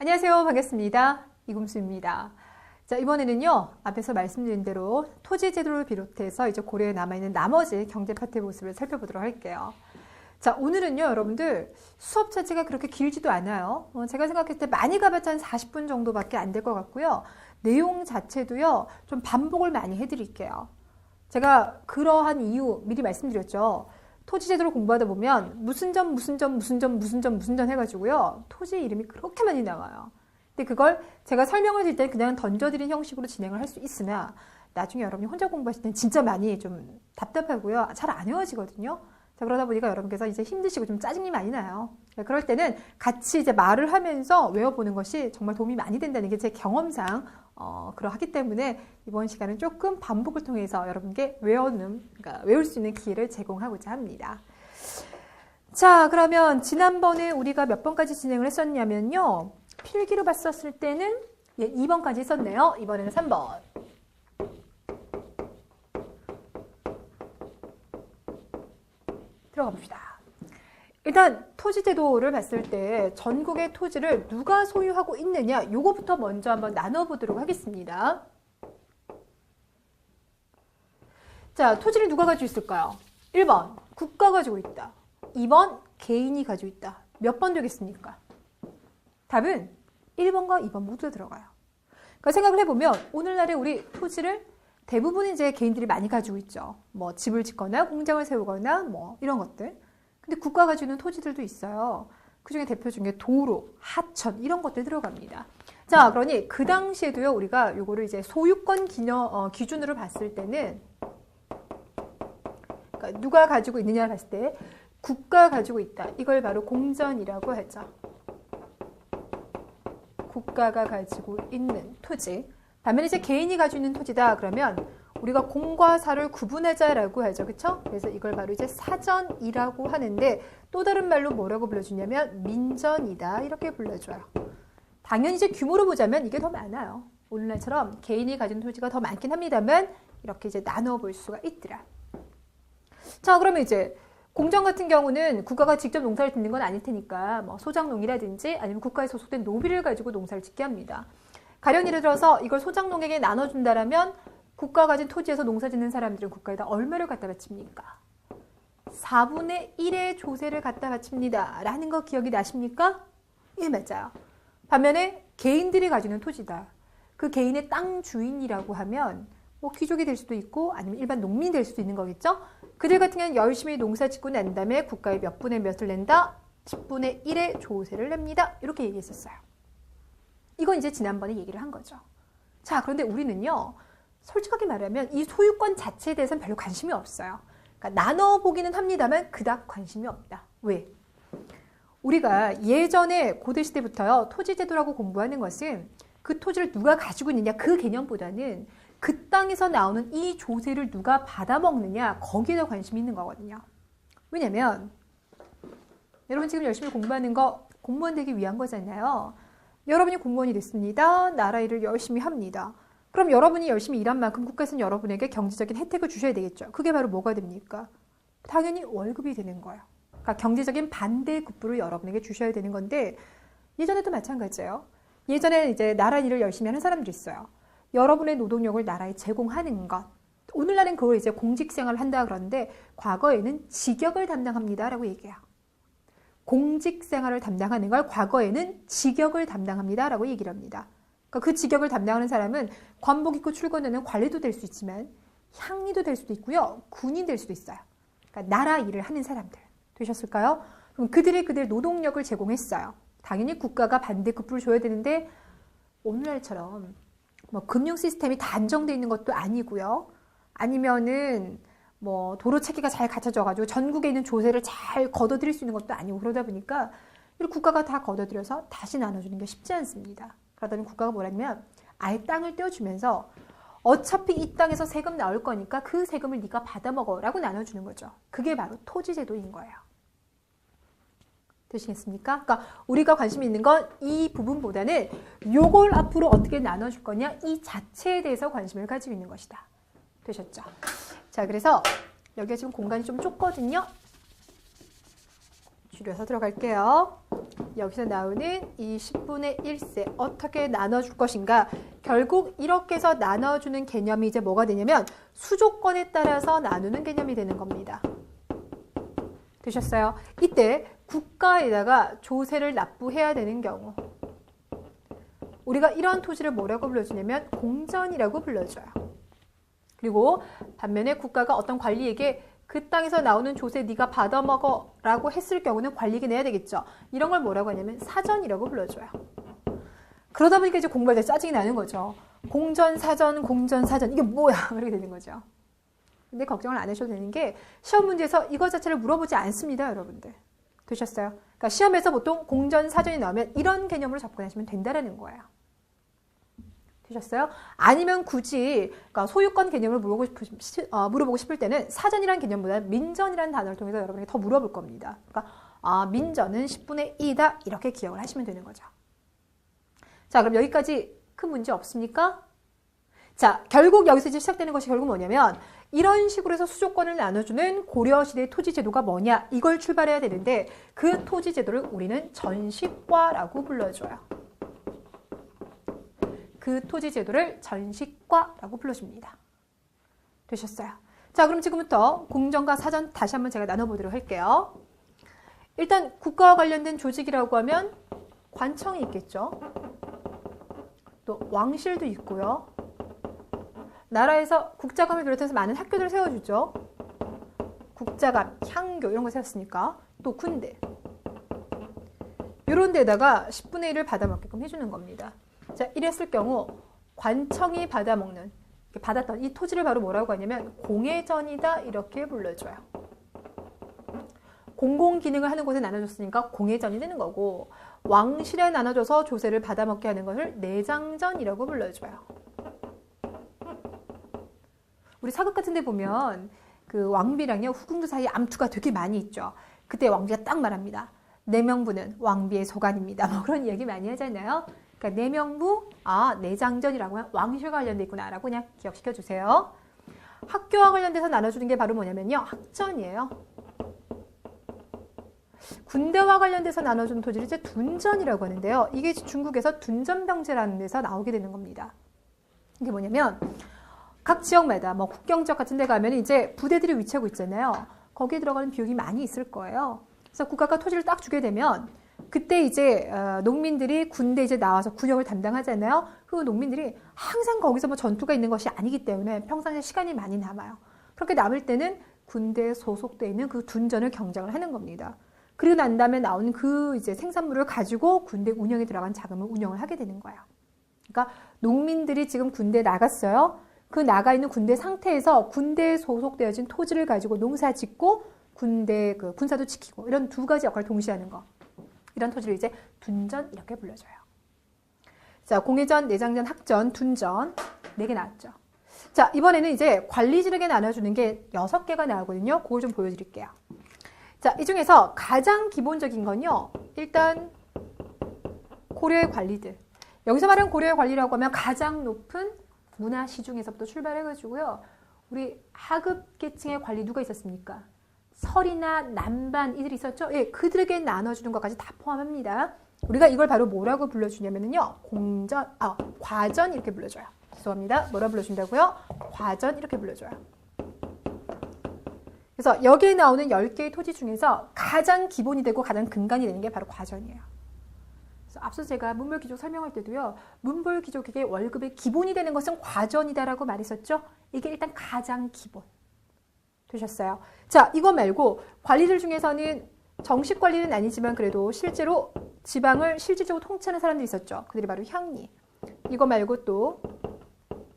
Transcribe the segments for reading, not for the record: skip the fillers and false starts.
안녕하세요. 반갑습니다. 이금수입니다. 자, 이번에는요, 앞에서 말씀드린 대로 토지 제도를 비롯해서 이제 고려에 남아있는 나머지 경제 파트의 모습을 살펴보도록 할게요. 자, 오늘은요, 여러분들 수업 자체가 그렇게 길지도 않아요. 제가 생각했을 때 많이 가봤자 한 40분 정도밖에 안 될 것 같고요. 내용 자체도요, 좀 반복을 많이 해드릴게요. 제가 그러한 이유 미리 말씀드렸죠. 토지 제도를 공부하다 보면 무슨 점 해가지고요. 토지 이름이 그렇게 많이 나와요. 근데 그걸 제가 설명을 드릴 때 그냥 던져드린 형식으로 진행을 할 수 있으나 나중에 여러분이 혼자 공부하실 때는 진짜 많이 좀 답답하고요. 잘 안 외워지거든요. 자, 그러다 보니까 여러분께서 이제 힘드시고 좀 짜증이 많이 나요. 그럴 때는 같이 이제 말을 하면서 외워보는 것이 정말 도움이 많이 된다는 게 제 경험상 그러하기 때문에 이번 시간은 조금 반복을 통해서 여러분께 그러니까 외울 수 있는 기회를 제공하고자 합니다. 자, 그러면 지난번에 우리가 몇 번까지 진행을 했었냐면요. 필기로 봤었을 때는 2번까지 했었네요. 이번에는 3번. 들어가 봅시다. 일단 토지 제도를 봤을 때 전국의 토지를 누가 소유하고 있느냐 요거부터 먼저 한번 나눠보도록 하겠습니다. 자, 토지를 누가 가지고 있을까요? 1번 국가가 가지고 있다. 2번 개인이 가지고 있다. 몇 번 되겠습니까? 답은 1번과 2번 모두 들어가요. 그러니까 생각을 해보면 오늘날의 우리 토지를 대부분 이제 개인들이 많이 가지고 있죠. 뭐 집을 짓거나 공장을 세우거나 뭐 이런 것들. 근데 국가가 주는 토지들도 있어요. 그 중에 대표 중에 도로, 하천 이런 것들 들어갑니다. 자, 그러니 그 당시에도요 우리가 요거를 이제 소유권 기준으로 봤을 때는 그러니까 누가 가지고 있느냐를 봤을 때 국가가 가지고 있다. 이걸 바로 공전이라고 하죠. 국가가 가지고 있는 토지. 반면에 이제 개인이 가지고 있는 토지다. 그러면 우리가 공과 사를 구분하자라고 하죠. 그쵸? 그래서 이걸 바로 이제 사전이라고 하는데 또 다른 말로 뭐라고 불러주냐면 민전이다. 이렇게 불러줘요. 당연히 이제 규모로 보자면 이게 더 많아요. 오늘날처럼 개인이 가진 토지가 더 많긴 합니다만 이렇게 이제 나눠 볼 수가 있더라. 자, 그러면 이제 공정 같은 경우는 국가가 직접 농사를 짓는 건 아닐 테니까 뭐 소작농이라든지 아니면 국가에 소속된 노비를 가지고 농사를 짓게 합니다. 가령 예를 들어서 이걸 소작농에게 나눠준다라면 국가가 가진 토지에서 농사 짓는 사람들은 국가에다 얼마를 갖다 바칩니까? 4분의 1의 조세를 갖다 바칩니다. 라는 거 기억이 나십니까? 예, 맞아요. 반면에 개인들이 가지고 있는 토지다. 그 개인의 땅 주인이라고 하면 뭐 귀족이 될 수도 있고 아니면 일반 농민이 될 수도 있는 거겠죠? 그들 같은 경우는 열심히 농사 짓고 난 다음에 국가에 몇 분의 몇을 낸다? 10분의 1의 조세를 냅니다. 이렇게 얘기했었어요. 이건 이제 지난번에 얘기를 한 거죠. 자, 그런데 우리는요. 솔직하게 말하면 이 소유권 자체에 대해서는 별로 관심이 없어요. 그러니까 나눠보기는 합니다만 그닥 관심이 없다. 왜? 우리가 예전에 고대시대부터요. 토지제도라고 공부하는 것은 그 토지를 누가 가지고 있느냐 그 개념보다는 그 땅에서 나오는 이 조세를 누가 받아먹느냐 거기에 더 관심이 있는 거거든요. 왜냐면 여러분 지금 열심히 공부하는 거 공무원 되기 위한 거잖아요. 여러분이 공무원이 됐습니다. 나라 일을 열심히 합니다. 그럼 여러분이 열심히 일한 만큼 국가에서는 여러분에게 경제적인 혜택을 주셔야 되겠죠. 그게 바로 뭐가 됩니까? 당연히 월급이 되는 거예요. 그러니까 경제적인 반대급부를 여러분에게 주셔야 되는 건데 예전에도 마찬가지예요. 예전에 이제 나라 일을 열심히 하는 사람들이 있어요. 여러분의 노동력을 나라에 제공하는 것. 오늘날은 그걸 이제 공직생활을 한다 그러는데 과거에는 직역을 담당합니다라고 얘기해요. 공직생활을 담당하는 걸 과거에는 직역을 담당합니다라고 얘기를 합니다. 그러니까 그 직역을 담당하는 사람은 관복 입고 출근하는 관리도 될 수 있지만 향리도 될 수도 있고요. 군인 될 수도 있어요. 그러니까 나라 일을 하는 사람들 되셨을까요? 그럼 그들이 그들 노동력을 제공했어요. 당연히 국가가 반대급부를 줘야 되는데 오늘날처럼 뭐 금융 시스템이 다 안정되어 있는 것도 아니고요. 아니면은 뭐 도로 체계가 잘 갖춰져가지고 전국에 있는 조세를 잘 걷어들일 수 있는 것도 아니고 그러다 보니까 국가가 다 걷어들여서 다시 나눠주는 게 쉽지 않습니다. 그러다 보니 국가가 뭐라냐면 아예 땅을 떼어주면서 어차피 이 땅에서 세금 나올 거니까 그 세금을 네가 받아먹어 라고 나눠주는 거죠. 그게 바로 토지제도인 거예요. 되시겠습니까? 그러니까 우리가 관심 있는 건 이 부분보다는 요걸 앞으로 어떻게 나눠줄 거냐 이 자체에 대해서 관심을 가지고 있는 것이다. 되셨죠? 자, 그래서 여기가 지금 공간이 좀 좁거든요. 줄여서 들어갈게요. 여기서 나오는 이 10분의 1세 어떻게 나눠줄 것인가? 결국 이렇게 해서 나눠주는 개념이 이제 뭐가 되냐면 수조건에 따라서 나누는 개념이 되는 겁니다. 되셨어요? 이때 국가에다가 조세를 납부해야 되는 경우 우리가 이런 토지를 뭐라고 불러주냐면 공전이라고 불러줘요. 그리고 반면에 국가가 어떤 관리에게 그 땅에서 나오는 조세 네가 받아먹어 라고 했을 경우는 관리기 내야 되겠죠. 이런 걸 뭐라고 하냐면 사전이라고 불러줘요. 그러다 보니까 이제 공부할 때 짜증이 나는 거죠. 공전, 사전, 공전, 사전 이게 뭐야? 이렇게 되는 거죠. 근데 걱정을 안 하셔도 되는 게 시험 문제에서 이거 자체를 물어보지 않습니다. 여러분들. 되셨어요? 그러니까 시험에서 보통 공전, 사전이 나오면 이런 개념으로 접근하시면 된다는 거예요. 되셨어요? 아니면 굳이 그러니까 소유권 개념을 물어보고 싶을 때는 사전이라는 개념보다 민전이라는 단어를 통해서 여러분에게 더 물어볼 겁니다. 그러니까 민전은 10분의 2다 이렇게 기억을 하시면 되는 거죠. 자, 그럼 여기까지 큰 문제 없습니까? 자, 결국 여기서 이제 시작되는 것이 결국 뭐냐면 이런 식으로 해서 수조권을 나눠주는 고려시대 토지제도가 뭐냐 이걸 출발해야 되는데 그 토지제도를 우리는 전식과라고 불러줘요. 그 토지제도를 전식과라고 불러줍니다. 되셨어요? 자, 그럼 지금부터 공전과 사전 다시 한번 제가 나눠보도록 할게요. 일단 국가와 관련된 조직이라고 하면 관청이 있겠죠. 또 왕실도 있고요. 나라에서 국자감을 비롯해서 많은 학교들을 세워주죠. 국자감, 향교 이런 거 세웠으니까. 또 군대. 이런 데다가 10분의 1을 받아먹게끔 해주는 겁니다. 자, 이랬을 경우 관청이 받아먹는, 받았던 이 토지를 바로 뭐라고 하냐면 공회전이다 이렇게 불러줘요. 공공기능을 하는 곳에 나눠줬으니까 공회전이 되는 거고 왕실에 나눠줘서 조세를 받아먹게 하는 것을 내장전이라고 불러줘요. 우리 사극 같은 데 보면 그 왕비랑요 후궁들 사이에 암투가 되게 많이 있죠. 그때 왕비가 딱 말합니다. 내명부는 왕비의 소관입니다. 뭐 그런 얘기 많이 하잖아요. 그러니까 내명부, 내장전이라고 하면 왕실 관련돼 있구나 라고 그냥 기억시켜 주세요. 학교와 관련돼서 나눠주는 게 바로 뭐냐면요. 학전이에요. 군대와 관련돼서 나눠주는 토지를 이제 둔전이라고 하는데요. 이게 중국에서 둔전병제라는 데서 나오게 되는 겁니다. 이게 뭐냐면 각 지역마다 뭐 국경 지역 같은 데 가면 이제 부대들이 위치하고 있잖아요. 거기에 들어가는 비용이 많이 있을 거예요. 그래서 국가가 토지를 딱 주게 되면 그때 이제 농민들이 군대 이제 나와서 군역을 담당하잖아요. 그 농민들이 항상 거기서 뭐 전투가 있는 것이 아니기 때문에 평상시에 시간이 많이 남아요. 그렇게 남을 때는 군대에 소속되어 있는 그 둔전을 경작을 하는 겁니다. 그리고 난 다음에 나오는 그 이제 생산물을 가지고 군대 운영에 들어간 자금을 운영을 하게 되는 거예요. 그러니까 농민들이 지금 군대에 나갔어요. 그 나가 있는 군대 상태에서 군대에 소속되어진 토지를 가지고 농사 짓고 군대 그 군사도 지키고 이런 두 가지 역할을 동시에 하는 거. 이런 토지를 이제 둔전 이렇게 불러줘요. 자, 공회전, 내장전, 학전, 둔전 4개 나왔죠. 자, 이번에는 이제 관리지력에 나눠주는 게 6개가 나오거든요. 그걸 좀 보여드릴게요. 자, 이 중에서 가장 기본적인 건요. 일단 고려의 관리들. 여기서 말하는 고려의 관리라고 하면 가장 높은 문화시중에서부터 출발해가지고요. 우리 하급 계층의 관리 누가 있었습니까? 설이나 남반 이들이 있었죠? 예, 그들에게 나눠주는 것까지 다 포함합니다. 우리가 이걸 바로 뭐라고 불러주냐면요. 과전 이렇게 불러줘요. 죄송합니다. 뭐라 불러준다고요? 과전 이렇게 불러줘요. 그래서 여기에 나오는 10개의 토지 중에서 가장 기본이 되고 가장 근간이 되는 게 바로 과전이에요. 그래서 앞서 제가 문벌귀족 설명할 때도요. 문벌귀족에게 월급의 기본이 되는 것은 과전이다라고 말했었죠? 이게 일단 가장 기본. 되셨어요? 자, 이거 말고 관리들 중에서는 정식 관리는 아니지만 그래도 실제로 지방을 실질적으로 통치하는 사람들이 있었죠. 그들이 바로 향리. 이거 말고 또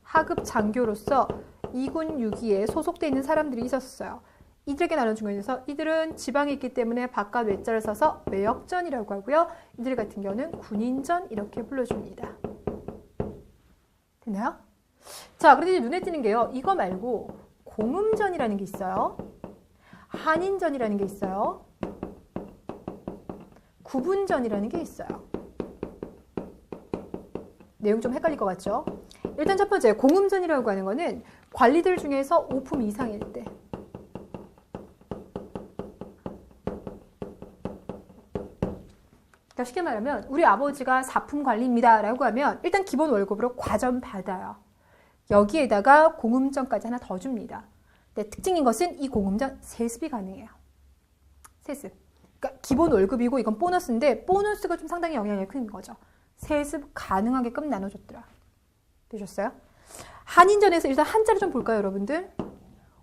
하급 장교로서 2군 6기에 소속되어 있는 사람들이 있었어요. 이들에게 나눠준 거에서 이들은 지방에 있기 때문에 바깥 외자를 써서 외역전이라고 하고요. 이들 같은 경우는 군인전 이렇게 불러줍니다. 됐나요? 자, 그런데 눈에 띄는 게요. 이거 말고 공음전이라는 게 있어요. 한인전이라는 게 있어요. 구분전이라는 게 있어요. 내용 좀 헷갈릴 것 같죠? 일단 첫 번째 공음전이라고 하는 거는 관리들 중에서 5품 이상일 때 그러니까 쉽게 말하면 우리 아버지가 사품 관리입니다 라고 하면 일단 기본 월급으로 과전 받아요. 여기에다가 공음전까지 하나 더 줍니다. 근데 특징인 것은 이 공음전 세습이 가능해요. 세습. 그러니까 기본 월급이고 이건 보너스인데 보너스가 좀 상당히 영향이 큰 거죠. 세습 가능하게끔 나눠줬더라. 되셨어요? 한인전에서 일단 한자를 좀 볼까요, 여러분들?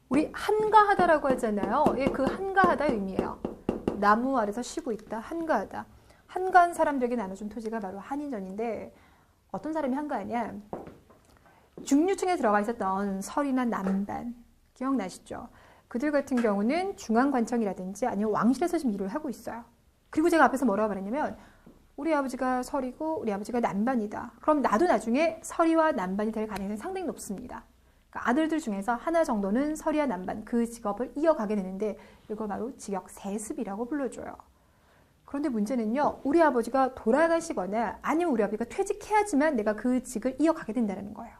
우리 한가하다라고 하잖아요. 예, 그 한가하다의 의미예요. 나무 아래서 쉬고 있다. 한가하다. 한가한 사람들에게 나눠준 토지가 바로 한인전인데 어떤 사람이 한가하냐? 중류층에 들어가 있었던 설이나 남반 기억나시죠? 그들 같은 경우는 중앙관청이라든지 아니면 왕실에서 지금 일을 하고 있어요. 그리고 제가 앞에서 뭐라고 말했냐면 우리 아버지가 설이고 우리 아버지가 남반이다. 그럼 나도 나중에 설이와 남반이 될 가능성이 상당히 높습니다. 그러니까 아들들 중에서 하나 정도는 설이와 남반 그 직업을 이어가게 되는데 이걸 바로 직역세습이라고 불러줘요. 그런데 문제는요. 우리 아버지가 돌아가시거나 아니면 우리 아버지가 퇴직해야지만 내가 그 직을 이어가게 된다는 거예요.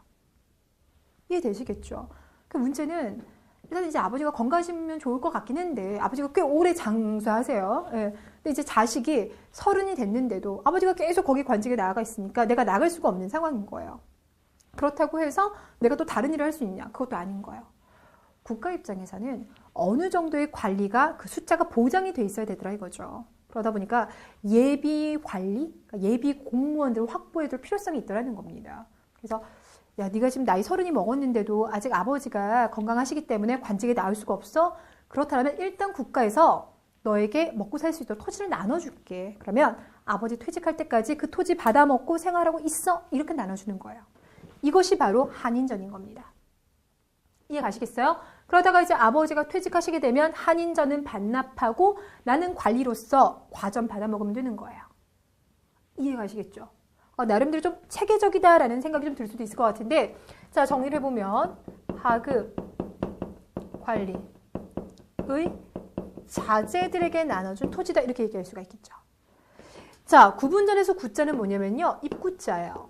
이해되시겠죠? 그 문제는 일단 이제 아버지가 건강하시면 좋을 것 같긴 한데 아버지가 꽤 오래 장수하세요. 예. 근데 이제 자식이 30이 됐는데도 아버지가 계속 거기 관직에 나아가 있으니까 내가 나갈 수가 없는 상황인 거예요. 그렇다고 해서 내가 또 다른 일을 할 수 있냐? 그것도 아닌 거예요. 국가 입장에서는 어느 정도의 관리가 그 숫자가 보장이 돼 있어야 되더라 이거죠. 그러다 보니까 예비 관리, 예비 공무원들을 확보해둘 필요성이 있더라는 겁니다. 그래서 야, 네가 지금 나이 30이 먹었는데도 아직 아버지가 건강하시기 때문에 관직에 나올 수가 없어? 그렇다면 일단 국가에서 너에게 먹고 살 수 있도록 토지를 나눠줄게. 그러면 아버지 퇴직할 때까지 그 토지 받아먹고 생활하고 있어. 이렇게 나눠주는 거예요. 이것이 바로 한인전인 겁니다. 이해 가시겠어요? 그러다가 이제 아버지가 퇴직하시게 되면 한인전은 반납하고 나는 관리로서 과전 받아먹으면 되는 거예요. 이해 가시겠죠? 나름대로 좀 체계적이다라는 생각이 좀 들 수도 있을 것 같은데 자 정리를 해보면 하급 관리의 자제들에게 나눠준 토지다 이렇게 얘기할 수가 있겠죠. 자 구분전에서 구자는 뭐냐면요 입구자예요.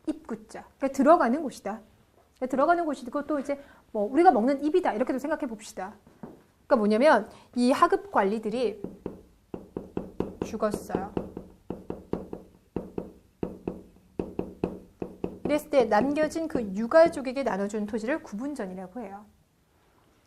입구자 그러니까 들어가는 곳이다. 그러니까 들어가는 곳이고 또 이제 뭐 우리가 먹는 입이다 이렇게도 생각해 봅시다. 그러니까 뭐냐면 이 하급 관리들이 죽었어요. 이랬을 때 남겨진 그 유가족에게 나눠준 토지를 구분전이라고 해요.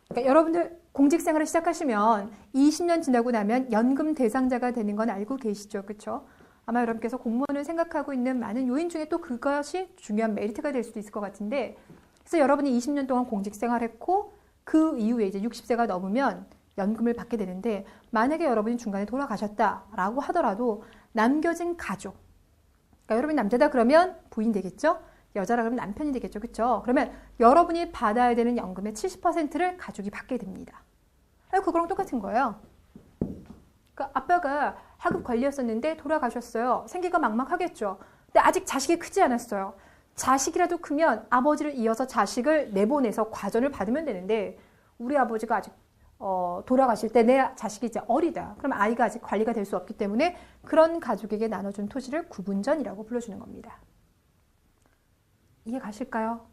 그러니까 여러분들 공직생활을 시작하시면 20년 지나고 나면 연금 대상자가 되는 건 알고 계시죠? 그렇죠? 아마 여러분께서 공무원을 생각하고 있는 많은 요인 중에 또 그것이 중요한 메리트가 될 수도 있을 것 같은데 그래서 여러분이 20년 동안 공직생활했고 그 이후에 이제 60세가 넘으면 연금을 받게 되는데 만약에 여러분이 중간에 돌아가셨다라고 하더라도 남겨진 가족 그러니까 여러분이 남자다 그러면 부인 되겠죠? 여자라 그러면 남편이 되겠죠. 그렇죠? 그러면 여러분이 받아야 되는 연금의 70%를 가족이 받게 됩니다. 그거랑 똑같은 거예요. 그러니까 아빠가 하급 관리였었는데 돌아가셨어요. 생계가 막막하겠죠. 근데 아직 자식이 크지 않았어요. 자식이라도 크면 아버지를 이어서 자식을 내보내서 과전을 받으면 되는데 우리 아버지가 아직 돌아가실 때 내 자식이 이제 어리다. 그럼 아이가 아직 관리가 될 수 없기 때문에 그런 가족에게 나눠준 토지를 구분전이라고 불러주는 겁니다. 이해 가실까요?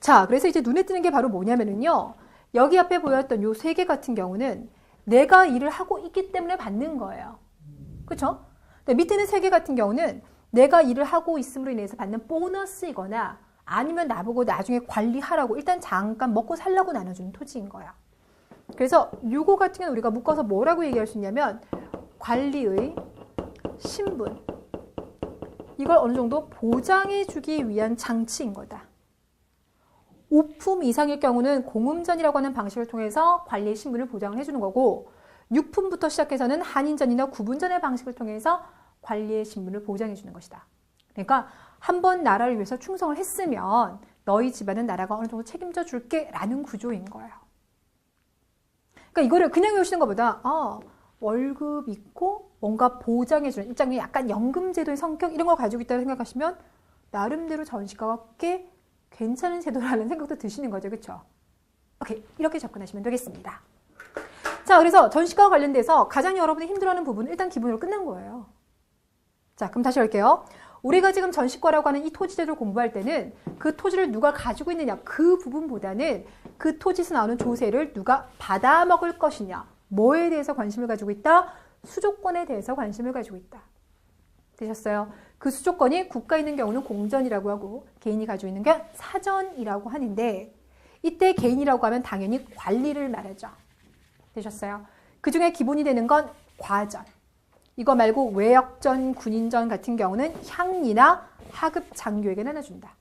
자, 그래서 이제 눈에 띄는 게 바로 뭐냐면요. 여기 앞에 보였던 요 세 개 같은 경우는 내가 일을 하고 있기 때문에 받는 거예요. 그렇죠? 밑에는 세 개 같은 경우는 내가 일을 하고 있음으로 인해서 받는 보너스이거나 아니면 나보고 나중에 관리하라고 일단 잠깐 먹고 살라고 나눠주는 토지인 거예요. 그래서 요거 같은 경우는 우리가 묶어서 뭐라고 얘기할 수 있냐면 관리의 신분 이걸 어느 정도 보장해 주기 위한 장치인 거다. 5품 이상일 경우는 공음전이라고 하는 방식을 통해서 관리의 신분을 보장을 해주는 거고 6품부터 시작해서는 한인전이나 구분전의 방식을 통해서 관리의 신분을 보장해 주는 것이다. 그러니까 한번 나라를 위해서 충성을 했으면 너희 집안은 나라가 어느 정도 책임져 줄게 라는 구조인 거예요. 그러니까 이거를 그냥 외우시는 것보다 월급 있고 뭔가 보장해주는 입장이 약간 연금제도의 성격 이런 걸 가지고 있다고 생각하시면 나름대로 전시가가 꽤 괜찮은 제도라는 생각도 드시는 거죠. 그렇죠? 오케이, 이렇게 접근하시면 되겠습니다. 자, 그래서 전시가와 관련돼서 가장 여러분이 힘들어하는 부분은 일단 기본으로 끝난 거예요. 자, 그럼 다시 할게요. 우리가 지금 전시과라고 하는 이 토지제도를 공부할 때는 그 토지를 누가 가지고 있느냐 그 부분보다는 그 토지에서 나오는 조세를 누가 받아먹을 것이냐 뭐에 대해서 관심을 가지고 있다? 수조권에 대해서 관심을 가지고 있다. 되셨어요? 그 수조권이 국가에 있는 경우는 공전이라고 하고 개인이 가지고 있는 게 사전이라고 하는데 이때 개인이라고 하면 당연히 관리를 말하죠. 되셨어요? 그 중에 기본이 되는 건 과전. 이거 말고 외역전, 군인전 같은 경우는 향리나 하급 장교에게 나눠준다.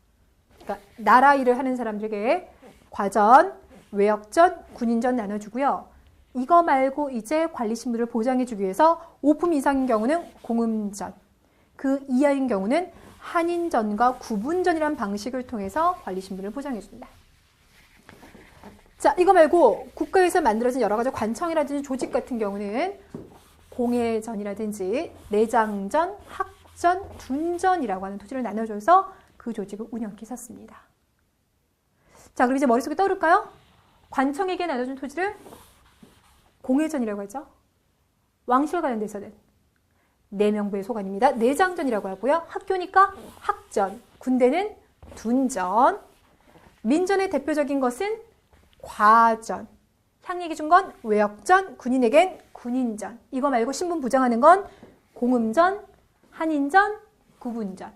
그러니까 나라 일을 하는 사람들에게 과전, 외역전, 군인전 나눠주고요. 이거 말고 이제 관리 신분을 보장해주기 위해서 5품 이상인 경우는 공음전, 그 이하인 경우는 한인전과 구분전이라는 방식을 통해서 관리 신분을 보장해준다. 자, 이거 말고 국가에서 만들어진 여러 가지 관청이라든지 조직 같은 경우는 공회전이라든지 내장전, 학전, 둔전이라고 하는 토지를 나눠줘서 그 조직을 운영케 샀습니다. 자, 그럼 이제 머릿속에 떠오를까요? 관청에게 나눠준 토지를 공회전이라고 하죠. 왕실 관련돼서는 내명부의 소관입니다. 내장전이라고 하고요. 학교니까 학전, 군대는 둔전, 민전의 대표적인 것은 과전, 향리에게 준 건 외역전, 군인에겐 군인전. 이거 말고 신분 부정하는 건 공음전, 한인전, 구분전.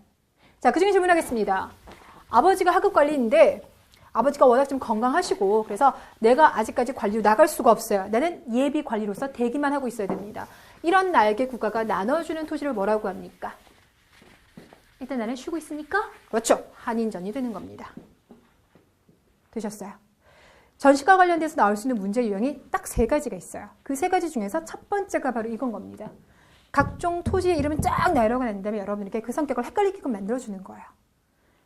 자, 그중에 질문하겠습니다. 아버지가 하급 관리인데 아버지가 워낙 좀 건강하시고 그래서 내가 아직까지 관리로 나갈 수가 없어요. 나는 예비 관리로서 대기만 하고 있어야 됩니다. 이런 나에게 국가가 나눠주는 토지를 뭐라고 합니까? 일단 나는 쉬고 있으니까 그렇죠. 한인전이 되는 겁니다. 되셨어요? 전시과 관련돼서 나올 수 있는 문제 유형이 딱 3가지가 있어요. 그 3가지 중에서 첫 번째가 바로 이건 겁니다. 각종 토지의 이름은 쫙 나열하고 난 다음에 여러분에게 그 성격을 헷갈리게끔 만들어주는 거예요.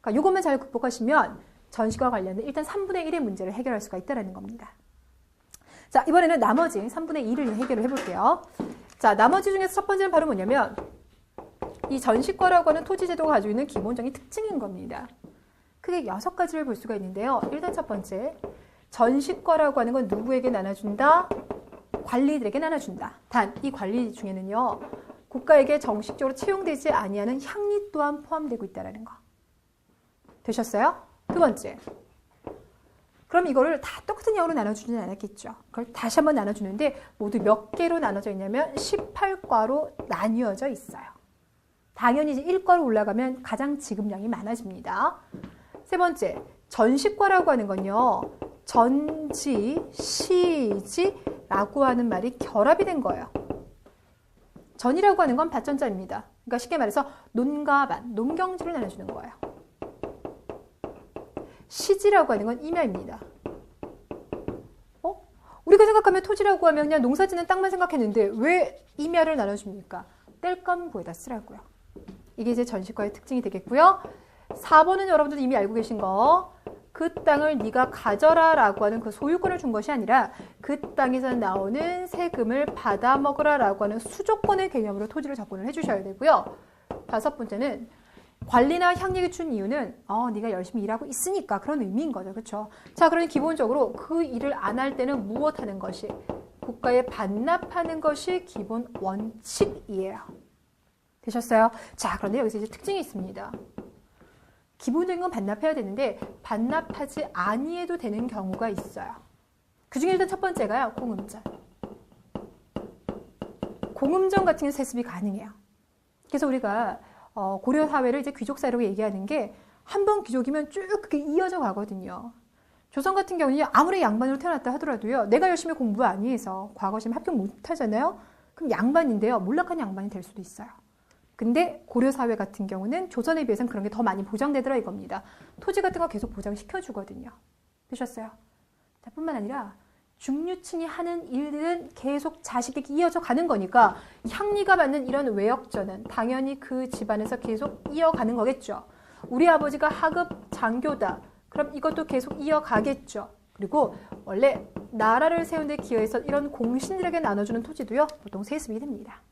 그러니까 이것만 잘 극복하시면 전시과 관련된 일단 3분의 1의 문제를 해결할 수가 있다는 겁니다. 자, 이번에는 나머지 3분의 2를 해결을 해볼게요. 자, 나머지 중에서 첫 번째는 바로 뭐냐면 이 전시과라고 하는 토지 제도가 가지고 있는 기본적인 특징인 겁니다. 크게 6가지를 볼 수가 있는데요. 일단 첫 번째, 전시과라고 하는 건 누구에게 나눠준다? 관리들에게 나눠준다. 단, 이 관리 중에는요, 국가에게 정식적으로 채용되지 아니하는 향리 또한 포함되고 있다는 거. 되셨어요? 두 번째. 그럼 이거를 다 똑같은 양으로 나눠주지는 않았겠죠. 그걸 다시 한번 나눠주는데 모두 몇 개로 나눠져 있냐면 18과로 나뉘어져 있어요. 당연히 이제 1과로 올라가면 가장 지급량이 많아집니다. 세 번째, 전시과라고 하는 건요. 전지, 시지라고 하는 말이 결합이 된 거예요. 전이라고 하는 건 밭전자입니다. 그러니까 쉽게 말해서 논과 밭, 농경지를 나눠주는 거예요. 시지라고 하는 건 임야입니다. 우리가 생각하면 토지라고 하면 그냥 농사짓는 땅만 생각했는데 왜 임야를 나눠줍니까? 땔감구에다 쓰라고요. 이게 이제 전시과의 특징이 되겠고요. 4번은 여러분들 이미 알고 계신 거. 그 땅을 네가 가져라 라고 하는 그 소유권을 준 것이 아니라 그 땅에서 나오는 세금을 받아 먹으라 라고 하는 수조권의 개념으로 토지를 접근을 해주셔야 되고요. 5번째는 관리나 향리를 준 이유는 네가 열심히 일하고 있으니까 그런 의미인 거죠. 그렇죠? 자, 그러니 기본적으로 그 일을 안 할 때는 무엇 하는 것이? 국가에 반납하는 것이 기본 원칙이에요. 되셨어요? 자, 그런데 여기서 이제 특징이 있습니다. 기본적인 건 반납해야 되는데 반납하지 아니해도 되는 경우가 있어요. 그중에 일단 첫 번째가요. 공음전. 공음전 같은 경우 세습이 가능해요. 그래서 우리가 고려 사회를 이제 귀족 사회라고 얘기하는 게 한 번 귀족이면 쭉 그렇게 이어져 가거든요. 조선 같은 경우는 아무리 양반으로 태어났다 하더라도요. 내가 열심히 공부 안 해서 과거 시험 합격 못 하잖아요. 그럼 양반인데요. 몰락한 양반이 될 수도 있어요. 근데 고려 사회 같은 경우는 조선에 비해서는 그런 게 더 많이 보장되더라 이겁니다. 토지 같은 거 계속 보장시켜 주거든요. 되셨어요? 자, 뿐만 아니라 중류층이 하는 일들은 계속 자식에게 이어져 가는 거니까 향리가 받는 이런 외역전은 당연히 그 집안에서 계속 이어가는 거겠죠. 우리 아버지가 하급 장교다. 그럼 이것도 계속 이어가겠죠. 그리고 원래 나라를 세우는 데 기여해서 이런 공신들에게 나눠주는 토지도요. 보통 세습이 됩니다.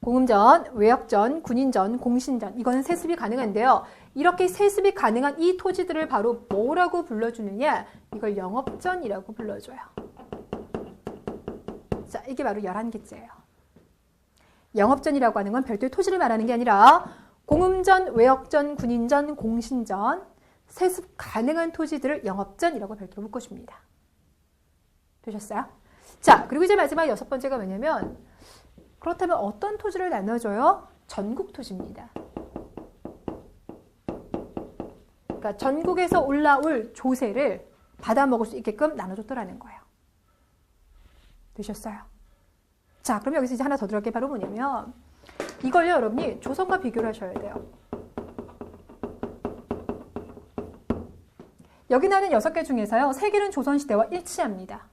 공음전, 외역전, 군인전, 공신전 이거는 세습이 가능한데요. 이렇게 세습이 가능한 이 토지들을 바로 뭐라고 불러주느냐? 이걸 영업전이라고 불러줘요. 자, 이게 바로 11개째예요. 영업전이라고 하는 건 별도의 토지를 말하는 게 아니라 공음전, 외역전, 군인전, 공신전 세습 가능한 토지들을 영업전이라고 별도로 묶어줍니다. 되셨어요? 자, 그리고 이제 마지막 6번째가 뭐냐면 그렇다면 어떤 토지를 나눠줘요? 전국 토지입니다. 그러니까 전국에서 올라올 조세를 받아먹을 수 있게끔 나눠줬더라는 거예요. 되셨어요? 자, 그럼 여기서 이제 하나 더 들어갈 게 바로 뭐냐면 이걸요, 여러분이 조선과 비교를 하셔야 돼요. 여기 나는 6개 중에서요, 3개는 조선시대와 일치합니다.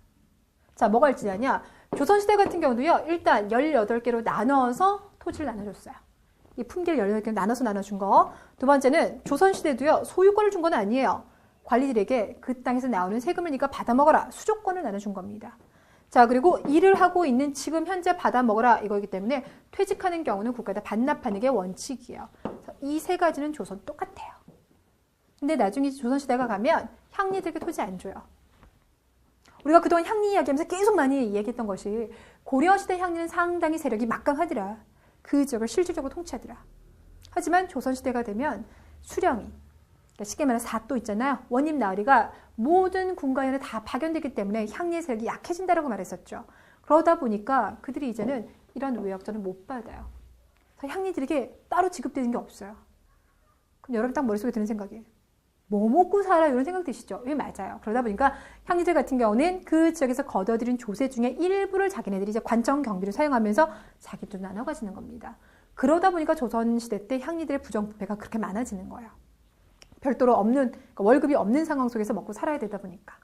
자, 뭐가 일치하냐? 조선시대 같은 경우도요, 일단 18개로 나눠서 토지를 나눠줬어요. 이 품계를 18개로 나눠준 거. 두 번째는 조선시대도요, 소유권을 준 건 아니에요. 관리들에게 그 땅에서 나오는 세금을 네가 받아먹어라. 수조권을 나눠준 겁니다. 자, 그리고 일을 하고 있는 지금 현재 받아먹어라 이거이기 때문에 퇴직하는 경우는 국가에다 반납하는 게 원칙이에요. 이 세 가지는 조선 똑같아요. 근데 나중에 조선시대가 가면 향리들에게 토지 안 줘요. 우리가 그동안 향리 이야기하면서 계속 많이 얘기했던 것이 고려시대 향리는 상당히 세력이 막강하더라. 그 지역을 실질적으로 통치하더라. 하지만 조선시대가 되면 수령이, 그러니까 쉽게 말해서 사또 있잖아요. 원임 나으리가 모든 군가연에 다 파견되기 때문에 향리의 세력이 약해진다라고 말했었죠. 그러다 보니까 그들이 이제는 이런 외역전을 못 받아요. 그래서 향리들에게 따로 지급되는 게 없어요. 그럼 여러분 딱 머릿속에 드는 생각이 뭐 먹고 살아? 이런 생각 드시죠? 예, 맞아요. 그러다 보니까 향리들 같은 경우는 그 지역에서 걷어들인 조세 중에 일부를 자기네들이 이제 관청 경비를 사용하면서 자기도 나눠 가지는 겁니다. 그러다 보니까 조선시대 때 향리들의 부정부패가 그렇게 많아지는 거예요. 별도로 없는, 그러니까 월급이 없는 상황 속에서 먹고 살아야 되다 보니까.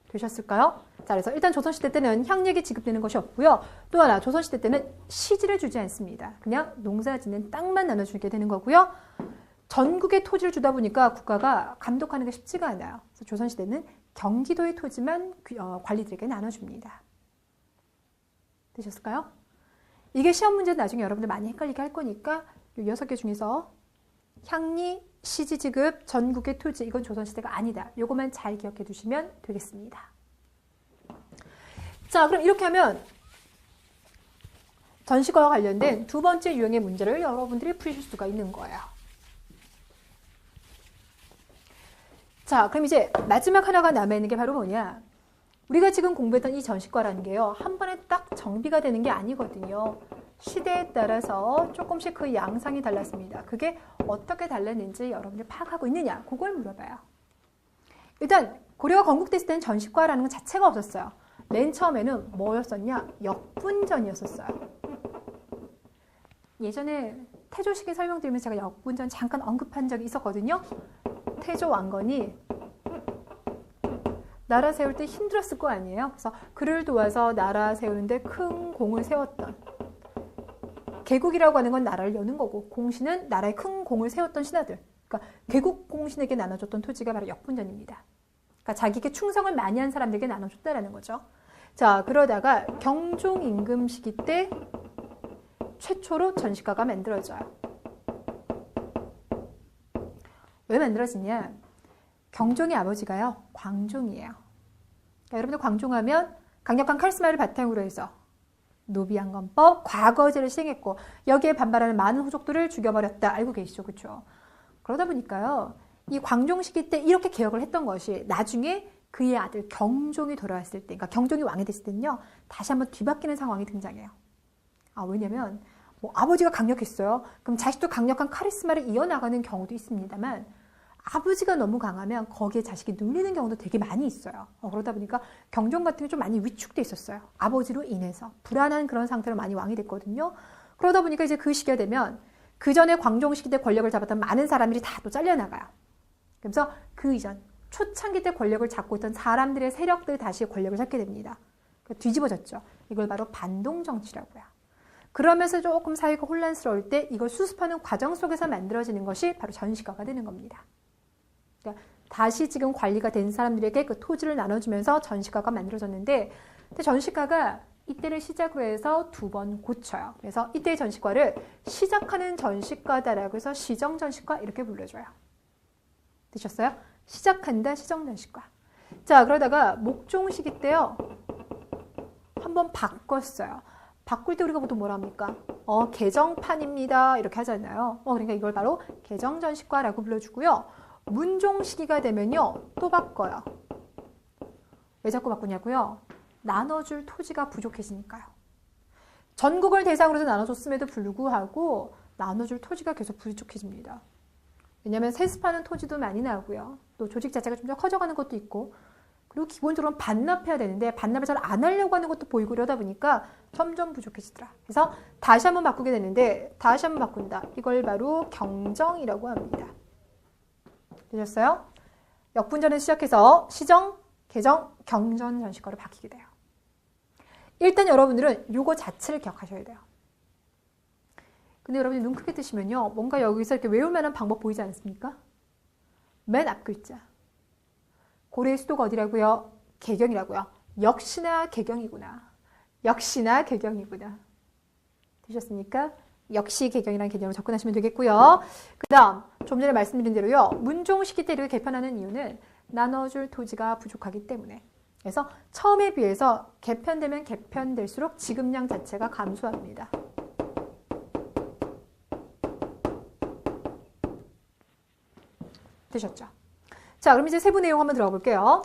되셨을까요? 자, 그래서 일단 조선시대 때는 향리에게 지급되는 것이 없고요. 또 하나, 조선시대 때는 시지를 주지 않습니다. 그냥 농사 짓는 땅만 나눠주게 되는 거고요. 전국에 토지를 주다 보니까 국가가 감독하는 게 쉽지가 않아요. 그래서 조선시대는 경기도의 토지만 관리들에게 나눠줍니다. 되셨을까요? 이게 시험 문제는 나중에 여러분들 많이 헷갈리게 할 거니까 이 6개 중에서 향리, 시지 지급, 전국의 토지, 이건 조선시대가 아니다. 요것만 잘 기억해 두시면 되겠습니다. 자, 그럼 이렇게 하면 전시과와 관련된 두 번째 유형의 문제를 여러분들이 푸실 수가 있는 거예요. 자, 그럼 이제 마지막 하나가 남아있는 게 바로 뭐냐? 우리가 지금 공부했던 이 전시과라는 게요, 한 번에 딱 정비가 되는 게 아니거든요. 시대에 따라서 조금씩 그 양상이 달랐습니다. 그게 어떻게 달랐는지 여러분들 파악하고 있느냐? 그걸 물어봐요. 일단 고려가 건국됐을 때는 전시과라는 것 자체가 없었어요. 맨 처음에는 뭐였었냐? 역분전이었었어요. 예전에 태조식이 설명드리면서 제가 역분전 잠깐 언급한 적이 있었거든요. 태조 왕건이 나라 세울 때 힘들었을 거 아니에요. 그래서 그를 도와서 나라 세우는데 큰 공을 세웠던, 개국이라고 하는 건 나라를 여는 거고 공신은 나라에 큰 공을 세웠던 신하들, 그러니까 개국 공신에게 나눠줬던 토지가 바로 역분전입니다. 그러니까 자기에게 충성을 많이 한 사람들에게 나눠줬다라는 거죠. 자, 그러다가 경종 임금 시기 때 최초로 전시과가 만들어져요. 왜 만들어지냐? 경종의 아버지가요, 광종이에요. 그러니까 여러분들 광종하면 강력한 카리스마를 바탕으로 해서 노비양건법, 과거제를 시행했고 여기에 반발하는 많은 호족들을 죽여버렸다. 알고 계시죠? 그렇죠? 그러다 보니까요, 이 광종 시기 때 이렇게 개혁을 했던 것이 나중에 그의 아들 경종이 돌아왔을 때, 그러니까 경종이 왕이 됐을 때는요, 다시 한번 뒤바뀌는 상황이 등장해요. 왜냐면 아버지가 강력했어요. 그럼 자식도 강력한 카리스마를 이어나가는 경우도 있습니다만 아버지가 너무 강하면 거기에 자식이 눌리는 경우도 되게 많이 있어요. 그러다 보니까 경종 같은 게 좀 많이 위축돼 있었어요. 아버지로 인해서 불안한 그런 상태로 많이 왕이 됐거든요. 그러다 보니까 이제 그 시기가 되면 그 전에 광종 시기 때 권력을 잡았던 많은 사람들이 다 또 잘려나가요. 그래서 그 이전 초창기 때 권력을 잡고 있던 사람들의 세력들이 다시 권력을 잡게 됩니다. 그러니까 뒤집어졌죠. 이걸 바로 반동정치라고요. 그러면서 조금 사회가 혼란스러울 때 이걸 수습하는 과정 속에서 만들어지는 것이 바로 전시과가 되는 겁니다. 그러니까 다시 지금 관리가 된 사람들에게 그 토지를 나눠주면서 전시과가 만들어졌는데, 근데 전시과가 이때를 시작으로 해서 2번 고쳐요. 그래서 이때의 전시과를 시작하는 전시과다라고 해서 시정전시과 이렇게 불러줘요. 되셨어요? 시작한다, 시정전시과. 자, 그러다가 목종 시기 때요, 한번 바꿨어요. 바꿀 때 우리가 보통 뭐라 합니까? 개정판입니다. 이렇게 하잖아요. 그러니까 이걸 바로 개정전시과라고 불러주고요. 문종 시기가 되면요, 또 바꿔요. 왜 자꾸 바꾸냐고요? 나눠줄 토지가 부족해지니까요. 전국을 대상으로 해서 나눠줬음에도 불구하고 나눠줄 토지가 계속 부족해집니다. 왜냐하면 세습하는 토지도 많이 나고요. 또 조직 자체가 좀 더 커져가는 것도 있고, 그리고 기본적으로 반납해야 되는데 반납을 잘 안 하려고 하는 것도 보이고 이러다 보니까 점점 부족해지더라. 그래서 다시 한번 바꾸게 되는데, 다시 한번 바꾼다. 이걸 바로 경정이라고 합니다. 되셨어요? 역분전에 시작해서 시정, 개정, 경전 전시과로 바뀌게 돼요. 일단 여러분들은 요거 자체를 기억하셔야 돼요. 근데 여러분이 눈 크게 뜨시면요, 뭔가 여기서 이렇게 외울 만한 방법 보이지 않습니까? 맨 앞 글자. 고려의 수도가 어디라고요? 개경이라고요. 역시나 개경이구나. 역시나 개경이구나. 되셨습니까? 역시 개경이라는 개념으로 접근하시면 되겠고요. 그 다음, 좀 전에 말씀드린 대로요, 문종 시기 때 이렇게 개편하는 이유는 나눠줄 토지가 부족하기 때문에. 그래서 처음에 비해서 개편되면 개편될수록 지급량 자체가 감소합니다. 되셨죠? 자, 그럼 이제 세부 내용 한번 들어가 볼게요.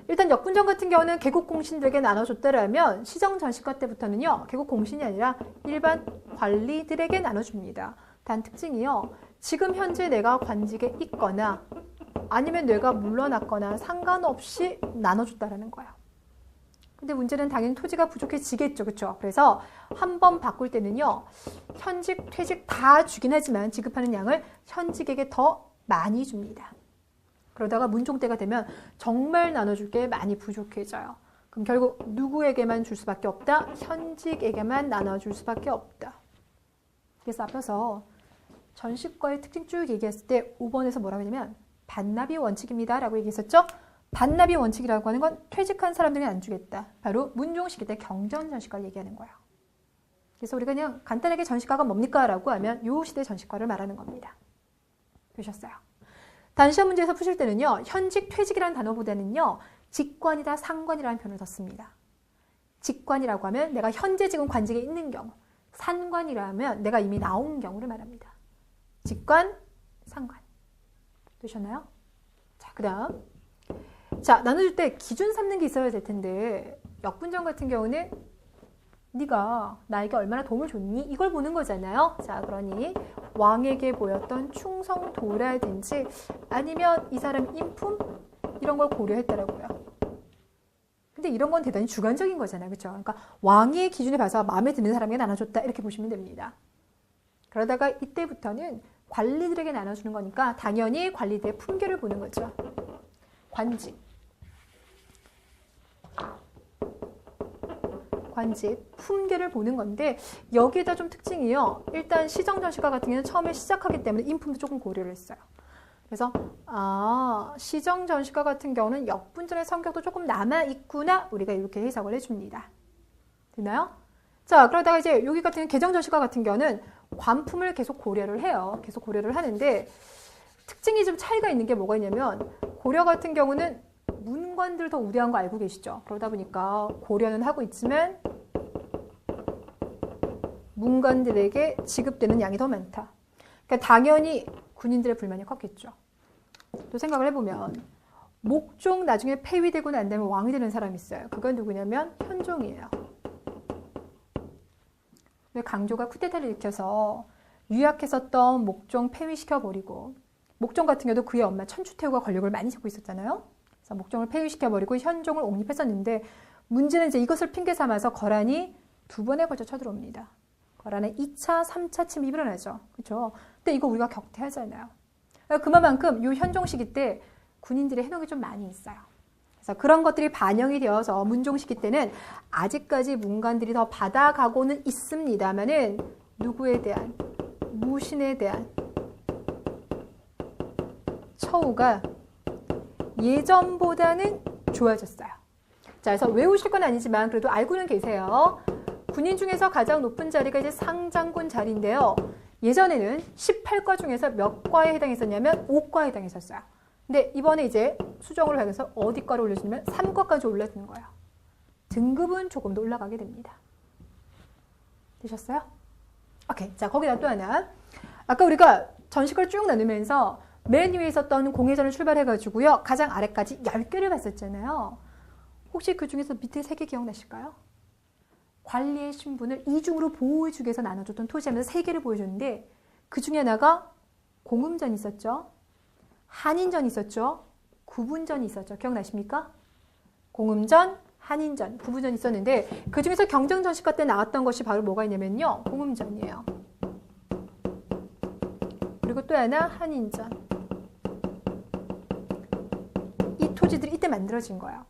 일단 역분전 같은 경우는 개국 공신들에게 나눠줬다라면 시정 전시과 때부터는요, 개국 공신이 아니라 일반 관리들에게 나눠줍니다. 단 특징이요, 지금 현재 내가 관직에 있거나 아니면 내가 물러났거나 상관없이 나눠줬다라는 거예요. 근데 문제는 당연히 토지가 부족해지겠죠. 그렇죠? 그래서 한 번 바꿀 때는요, 현직, 퇴직 다 주긴 하지만 지급하는 양을 현직에게 더 많이 줍니다. 그러다가 문종 때가 되면 정말 나눠줄 게 많이 부족해져요. 그럼 결국 누구에게만 줄 수밖에 없다? 현직에게만 나눠줄 수밖에 없다. 그래서 앞서서 전시과의 특징 쭉 얘기했을 때 5번에서 뭐라고 했냐면 반납이 원칙입니다 라고 얘기했었죠. 반납이 원칙이라고 하는 건 퇴직한 사람들은 안 주겠다. 바로 문종 시기 때 경전 전시과를 얘기하는 거예요. 그래서 우리가 그냥 간단하게 전시과가 뭡니까? 라고 하면 요 시대 전시과를 말하는 겁니다. 되셨어요? 단시험 문제에서 푸실 때는요, 현직, 퇴직이라는 단어보다는요, 직관이다, 상관이라는 표현을 썼습니다. 직관이라고 하면 내가 현재 지금 관직에 있는 경우, 상관이라면 내가 이미 나온 경우를 말합니다. 직관, 상관. 되셨나요? 자, 그 다음. 자, 나눠줄 때 기준 삼는 게 있어야 될 텐데, 역분전 같은 경우는 네가 나에게 얼마나 도움을 줬니? 이걸 보는 거잖아요. 자, 그러니 왕에게 보였던 충성도라든지 아니면 이 사람 인품 이런 걸 고려했다라고요. 근데 이런 건 대단히 주관적인 거잖아요. 그렇죠? 그러니까 왕의 기준에 봐서 마음에 드는 사람에게 나눠줬다 이렇게 보시면 됩니다. 그러다가 이때부터는 관리들에게 나눠주는 거니까 당연히 관리들의 품계를 보는 거죠. 관직. 관직, 품계를 보는 건데 여기에다 좀 특징이요. 일단 시정전시과 같은 경우는 처음에 시작하기 때문에 인품도 조금 고려를 했어요. 그래서 시정전시과 같은 경우는 역분전의 성격도 조금 남아있구나 우리가 이렇게 해석을 해줍니다. 됐나요? 자, 그러다가 이제 여기 같은 개정전시과 같은 경우는 관품을 계속 고려를 해요. 계속 고려를 하는데 특징이 좀 차이가 있는 게 뭐가 있냐면 고려 같은 경우는 문관들 더 우대한 거 알고 계시죠? 그러다 보니까 고려는 하고 있지만 문관들에게 지급되는 양이 더 많다. 그러니까 당연히 군인들의 불만이 컸겠죠. 또 생각을 해보면 목종 나중에 폐위되고 난 다음에 왕이 되는 사람이 있어요. 그건 누구냐면 현종이에요. 왜 강조가 쿠데타를 일으켜서 유약했었던 목종 폐위시켜버리고 목종 같은 경우도 그의 엄마 천추태후가 권력을 많이 잡고 있었잖아요. 그래서 목종을 폐위시켜버리고 현종을 옹립했었는데 문제는 이제 이것을 핑계 삼아서 거란이 두 번에 걸쳐 쳐들어옵니다. 거란의 2차, 3차 침입이 일어나죠. 그렇죠? 근데 이거 우리가 격퇴하잖아요. 그만큼 이 현종 시기 때 군인들의 해독이 좀 많이 있어요. 그래서 그런 것들이 반영이 되어서 문종 시기 때는 아직까지 문관들이 더 받아가고는 있습니다만은 누구에 대한, 무신에 대한 처우가 예전보다는 좋아졌어요. 자, 그래서 외우실 건 아니지만 그래도 알고는 계세요. 군인 중에서 가장 높은 자리가 이제 상장군 자리인데요. 예전에는 18과 중에서 몇 과에 해당했었냐면 5과에 해당했었어요. 근데 이번에 이제 수정을 하면서 어디 과로 올려주냐면 3과까지 올려주는 거예요. 등급은 조금 더 올라가게 됩니다. 되셨어요? 오케이. 자, 거기다 또 하나. 아까 우리가 전식을 쭉 나누면서 맨 위에 있었던 공회전을 출발해가지고요. 가장 아래까지 10개를 봤었잖아요. 혹시 그 중에서 밑에 3개 기억나실까요? 관리의 신분을 이중으로 보호해주기 위해서 나눠줬던 토지하면서 세 개를 보여줬는데 그 중에 하나가 공음전이 있었죠. 한인전이 있었죠. 구분전이 있었죠. 기억나십니까? 공음전, 한인전, 구분전이 있었는데 그 중에서 경정전시과 때 나왔던 것이 바로 뭐가 있냐면요. 공음전이에요. 그리고 또 하나 한인전. 이 토지들이 이때 만들어진 거예요.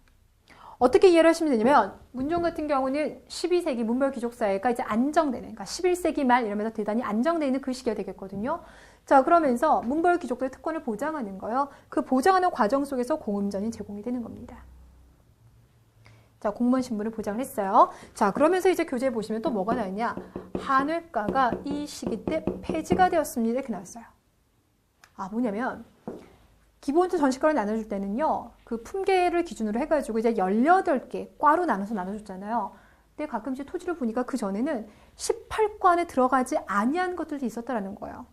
어떻게 이해를 하시면 되냐면 문종 같은 경우는 12세기 문벌귀족사회가 이제 안정되는, 그러니까 11세기 말 이러면서 대단히 안정되어 있는 그 시기가 되겠거든요. 자, 그러면서 문벌귀족들의 특권을 보장하는 거예요. 그 보장하는 과정 속에서 공음전이 제공이 되는 겁니다. 자, 공무원 신분을 보장을 했어요. 자, 그러면서 이제 교재에 보시면 또 뭐가 나왔냐? 한외과가 이 시기 때 폐지가 되었습니다. 이렇게 나왔어요. 아, 뭐냐면 기본적으로 전시과를 나눠줄 때는요, 그 품계를 기준으로 해가지고 이제 18개 과로 나눠줬잖아요. 근데 가끔 이제 토지를 보니까 그 전에는 18과 안에 들어가지 아니한 것들도 있었다라는 거예요.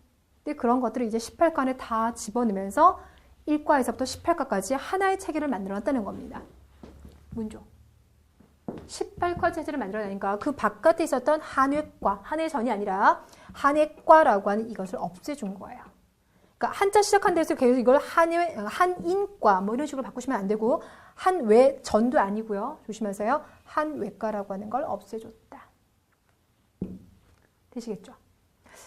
근데 그런 것들을 이제 18과 안에 다 집어넣으면서 1과에서부터 18과까지 하나의 체계를 만들어놨다는 겁니다. 문종. 18과 체제를 만들어내니까 그 바깥에 있었던 한외과, 한외전이 아니라 한외과라고 하는 이것을 없애준 거예요. 그러니까 한자 시작한 데서 계속 이걸 한인과 뭐 이런 식으로 바꾸시면 안 되고 한외전도 아니고요. 조심하세요. 한외과라고 하는 걸 없애줬다. 되시겠죠?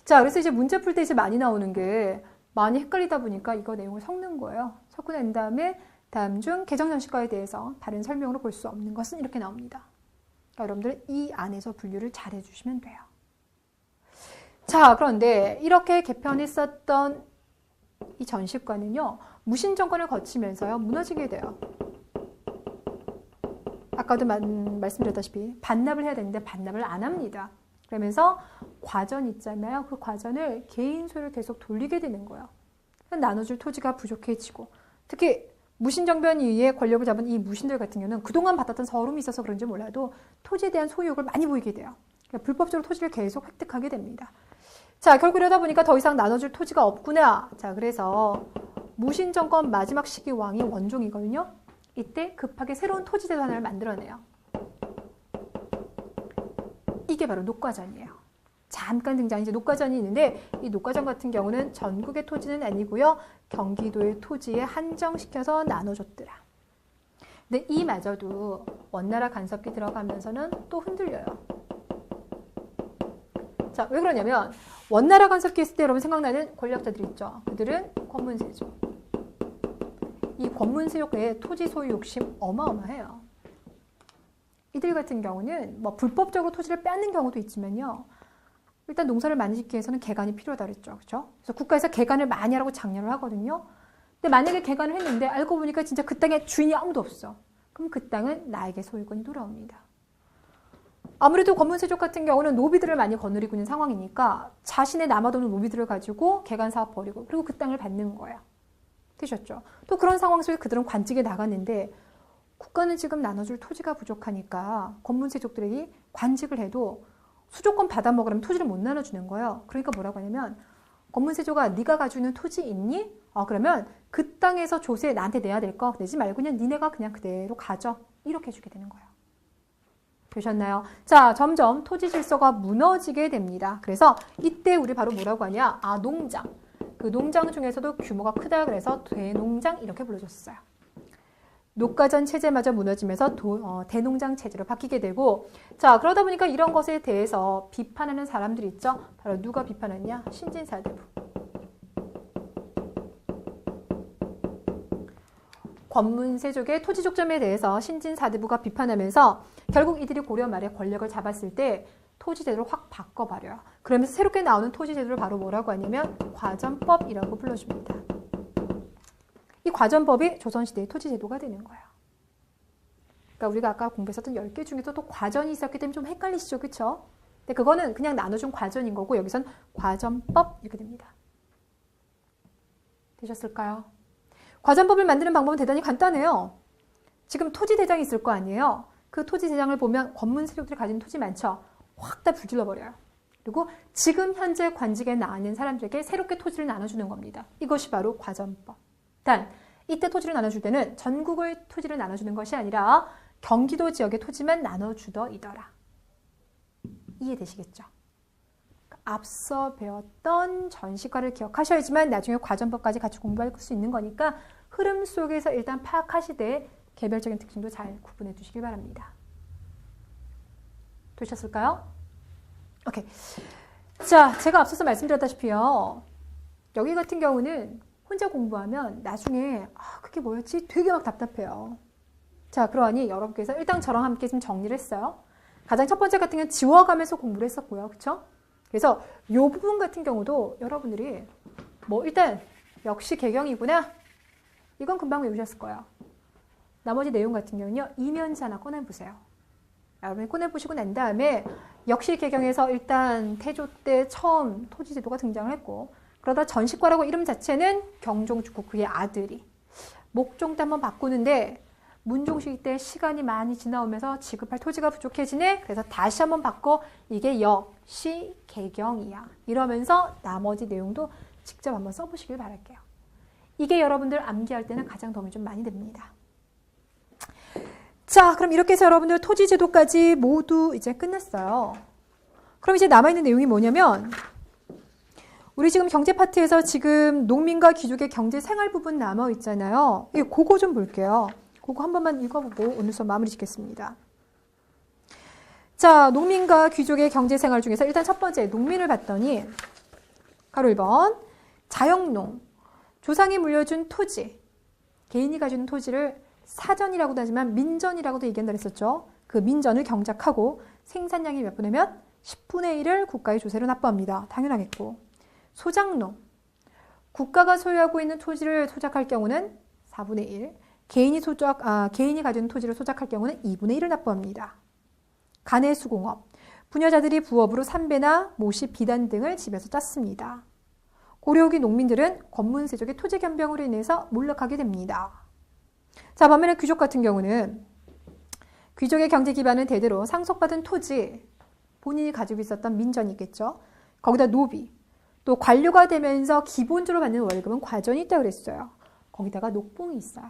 자, 그래서 이제 문제 풀 때 이제 많이 나오는 게 많이 헷갈리다 보니까 이거 내용을 섞는 거예요. 섞고 난 다음에 다음 중 개정전시과에 대해서 다른 설명으로 볼 수 없는 것은 이렇게 나옵니다. 그러니까 여러분들 이 안에서 분류를 잘 해주시면 돼요. 자, 그런데 이렇게 개편했었던 이 전시과는요, 무신정권을 거치면서요, 무너지게 돼요. 아까도 말씀드렸다시피 반납을 해야 되는데 반납을 안 합니다. 그러면서 과전 있잖아요. 그 과전을 개인 소유를 계속 돌리게 되는 거예요. 나눠줄 토지가 부족해지고, 특히 무신정변 이후에 권력을 잡은 이 무신들 같은 경우는 그동안 받았던 서름이 있어서 그런지 몰라도 토지에 대한 소유욕을 많이 보이게 돼요. 그러니까 불법적으로 토지를 계속 획득하게 됩니다. 자, 결국 이러다 보니까 더 이상 나눠줄 토지가 없구나. 자, 그래서 무신정권 마지막 시기 왕이 원종이거든요. 이때 급하게 새로운 토지제도 하나를 만들어내요. 이게 바로 녹과전이에요. 잠깐 등장, 이제 녹과전이 있는데 이 녹과전 같은 경우는 전국의 토지는 아니고요. 경기도의 토지에 한정시켜서 나눠줬더라. 근데 이마저도 원나라 간섭기 들어가면서는 또 흔들려요. 자, 왜 그러냐면 원나라 간섭기 했을 때 여러분 생각나는 권력자들 있죠. 그들은 권문세족. 이 권문세족의 토지 소유 욕심 어마어마해요. 이들 같은 경우는 뭐 불법적으로 토지를 뺏는 경우도 있지만요. 일단 농사를 많이 짓기 위해서는 개간이 필요하다 그랬죠. 그렇죠? 그래서 국가에서 개간을 많이 하라고 장려를 하거든요. 근데 만약에 개간을 했는데 알고 보니까 진짜 그 땅에 주인이 아무도 없어. 그럼 그 땅은 나에게 소유권이 돌아옵니다. 아무래도 권문세족 같은 경우는 노비들을 많이 거느리고 있는 상황이니까 자신의 남아도는 노비들을 가지고 개간 사업 벌이고 그리고 그 땅을 받는 거예요. 되셨죠? 또 그런 상황 속에 그들은 관직에 나갔는데 국가는 지금 나눠줄 토지가 부족하니까 권문세족들에게 관직을 해도 수조권 받아먹으려면 토지를 못 나눠주는 거예요. 그러니까 뭐라고 하냐면 권문세조가 네가 가지고 있는 토지 있니? 그러면 그 땅에서 조세 나한테 내야 될 거 내지 말고 그냥 니네가 그냥 그대로 가져. 이렇게 해주게 되는 거예요. 되셨나요? 자, 점점 토지 질서가 무너지게 됩니다. 그래서 이때 우리 바로 뭐라고 하냐? 농장. 그 농장 중에서도 규모가 크다 그래서 대농장 이렇게 불러줬어요. 녹과전 체제마저 무너지면서 대농장 체제로 바뀌게 되고, 자, 그러다 보니까 이런 것에 대해서 비판하는 사람들이 있죠. 바로 누가 비판했냐? 신진사대부. 권문세족의 토지 족점에 대해서 신진사대부가 비판하면서 결국 이들이 고려 말에 권력을 잡았을 때 토지제도를 확 바꿔버려요. 그러면서 새롭게 나오는 토지제도를 바로 뭐라고 하냐면 과전법이라고 불러줍니다. 이 과전법이 조선시대의 토지제도가 되는 거예요. 그러니까 우리가 아까 공부했었던 10개 중에서 또 과전이 있었기 때문에 좀 헷갈리시죠? 그렇죠? 근데 그거는 그냥 나눠준 과전인 거고 여기선 과전법 이렇게 됩니다. 되셨을까요? 과전법을 만드는 방법은 대단히 간단해요. 지금 토지대장이 있을 거 아니에요? 그 토지대장을 보면 권문세족들이 가진 토지 많죠? 확 다 불질러버려요. 그리고 지금 현재 관직에 나앉은 사람들에게 새롭게 토지를 나눠주는 겁니다. 이것이 바로 과전법. 단, 이때 토지를 나눠줄 때는 전국의 토지를 나눠주는 것이 아니라 경기도 지역의 토지만 나눠주더이더라. 이해되시겠죠? 앞서 배웠던 전시과를 기억하셔야지만 나중에 과전법까지 같이 공부할 수 있는 거니까 흐름 속에서 일단 파악하시되 개별적인 특징도 잘 구분해 두시길 바랍니다. 되셨을까요? 오케이. 자, 제가 앞서서 말씀드렸다시피요. 여기 같은 경우는 혼자 공부하면 나중에 그게 뭐였지? 되게 막 답답해요. 자, 그러니 여러분께서 일단 저랑 함께 좀 정리를 했어요. 가장 첫 번째 같은 경우는 지워가면서 공부를 했었고요. 그쵸? 그래서 이 부분 같은 경우도 여러분들이 일단 역시 개경이구나. 이건 금방 외우셨을 거예요. 나머지 내용 같은 경우는요. 이면지 하나 꺼내보세요. 여러분이 꺼내보시고 난 다음에 역시 개경에서 일단 태조 때 처음 토지제도가 등장을 했고 그러다 전시과라고 이름 자체는 경종축구 그의 아들이 목종 때 한번 바꾸는데 문종시기 때 시간이 많이 지나오면서 지급할 토지가 부족해지네. 그래서 다시 한번 바꿔 이게 역시 개경이야. 이러면서 나머지 내용도 직접 한번 써보시길 바랄게요. 이게 여러분들 암기할 때는 가장 도움이 좀 많이 됩니다. 자, 그럼 이렇게 해서 여러분들 토지제도까지 모두 이제 끝냈어요. 그럼 이제 남아있는 내용이 뭐냐면 우리 지금 경제 파트에서 지금 농민과 귀족의 경제생활 부분 남아있잖아요. 그거 좀 볼게요. 그거 한 번만 읽어보고 오늘 수업 마무리 짓겠습니다. 자, 농민과 귀족의 경제생활 중에서 일단 첫 번째 농민을 봤더니 가로 1번 자영농, 조상이 물려준 토지, 개인이 가진 토지를 사전이라고도 하지만 민전이라고도 얘기한다 그랬었죠. 그 민전을 경작하고 생산량이 몇 분의 몇? 10분의 1을 국가의 조세로 납부합니다. 당연하겠고. 소작농, 국가가 소유하고 있는 토지를 소작할 경우는 4분의 1, 개인이 가진 토지를 소작할 경우는 2분의 1을 납부합니다. 가내수공업, 부녀자들이 부업으로 삼배나 모시, 비단 등을 집에서 짰습니다. 고려 후기 농민들은 권문세족의 토지 변경으로 인해서 몰락하게 됩니다. 자, 반면에 귀족 같은 경우는 귀족의 경제 기반은 대대로 상속받은 토지, 본인이 가지고 있었던 민전이 있겠죠. 거기다 노비, 또 관료가 되면서 기본적으로 받는 월급은 과전이 있다고 그랬어요. 거기다가 녹봉이 있어요.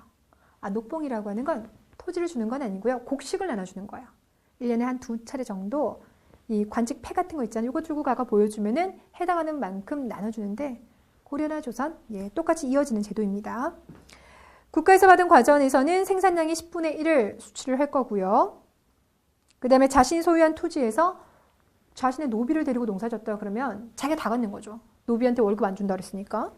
녹봉이라고 하는 건 토지를 주는 건 아니고요. 곡식을 나눠주는 거예요. 1년에 한 2차례 정도 이 관직패 같은 거 있잖아요. 이거 들고 가가 보여주면은 해당하는 만큼 나눠주는데 고려나 조선 똑같이 이어지는 제도입니다. 국가에서 받은 과전에서는 생산량이 10분의 1을 수출을 할 거고요. 그 다음에 자신이 소유한 토지에서 자신의 노비를 데리고 농사졌다 그러면 자기가 다 갖는 거죠. 노비한테 월급 안 준다 그랬으니까.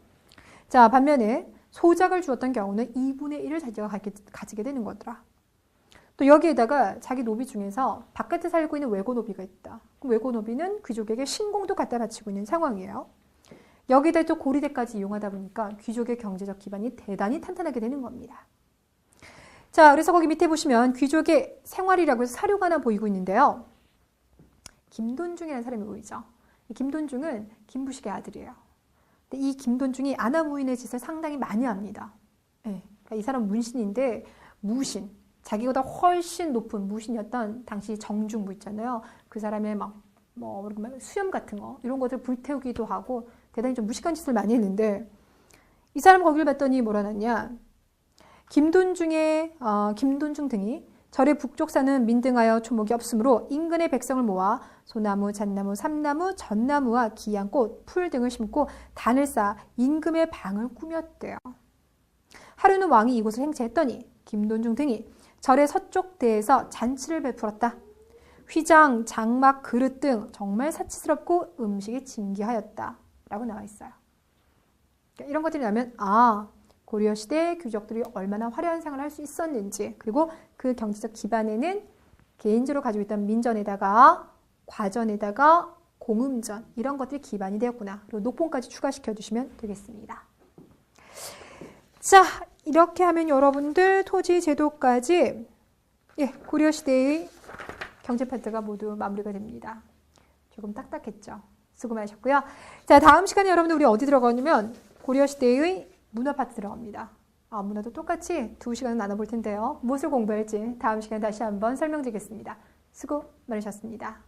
자, 반면에 소작을 주었던 경우는 2분의 1을 자기가 가지게 되는 거더라. 또 여기에다가 자기 노비 중에서 바깥에 살고 있는 외고노비가 있다. 그럼 외고노비는 귀족에게 신공도 갖다 바치고 있는 상황이에요. 여기다 또 고리대까지 이용하다 보니까 귀족의 경제적 기반이 대단히 탄탄하게 되는 겁니다. 자, 그래서 거기 밑에 보시면 귀족의 생활이라고 해서 사료가 하나 보이고 있는데요. 김돈중이라는 사람이 보이죠. 이 김돈중은 김부식의 아들이에요. 근데 이 김돈중이 아나무인의 짓을 상당히 많이 합니다. 그러니까 이 사람 문신인데 무신, 자기보다 훨씬 높은 무신이었던 당시 정중부 있잖아요. 그 사람의 수염 같은 거 이런 것들 불태우기도 하고 대단히 좀 무식한 짓을 많이 했는데 이 사람 거기를 봤더니 뭐라 났냐. 김돈중 등이 절의 북쪽사는 민등하여 초목이 없으므로 인근의 백성을 모아 소나무, 잣나무, 삼나무, 전나무와 기양꽃, 풀 등을 심고 단을 쌓아 임금의 방을 꾸몄대요. 하루는 왕이 이곳을 행차했더니 김돈중 등이 절의 서쪽대에서 잔치를 베풀었다. 휘장, 장막, 그릇 등 정말 사치스럽고 음식이 진귀하였다. 라고 나와 있어요. 그러니까 이런 것들이 나오면 고려시대 귀족들이 얼마나 화려한 생활을 할 수 있었는지 그리고 그 경제적 기반에는 개인적으로 가지고 있던 민전에다가 과전에다가 공음전 이런 것들이 기반이 되었구나. 그리고 녹봉까지 추가시켜 주시면 되겠습니다. 자, 이렇게 하면 여러분들 토지 제도까지 고려시대의 경제 파트가 모두 마무리가 됩니다. 조금 딱딱했죠. 수고 많으셨고요. 자, 다음 시간에 여러분들 우리 어디 들어가냐면 고려시대의 문화 파트 들어갑니다. 문화도 똑같이 2시간을 나눠볼 텐데요. 무엇을 공부할지 다음 시간에 다시 한번 설명드리겠습니다. 수고 많으셨습니다.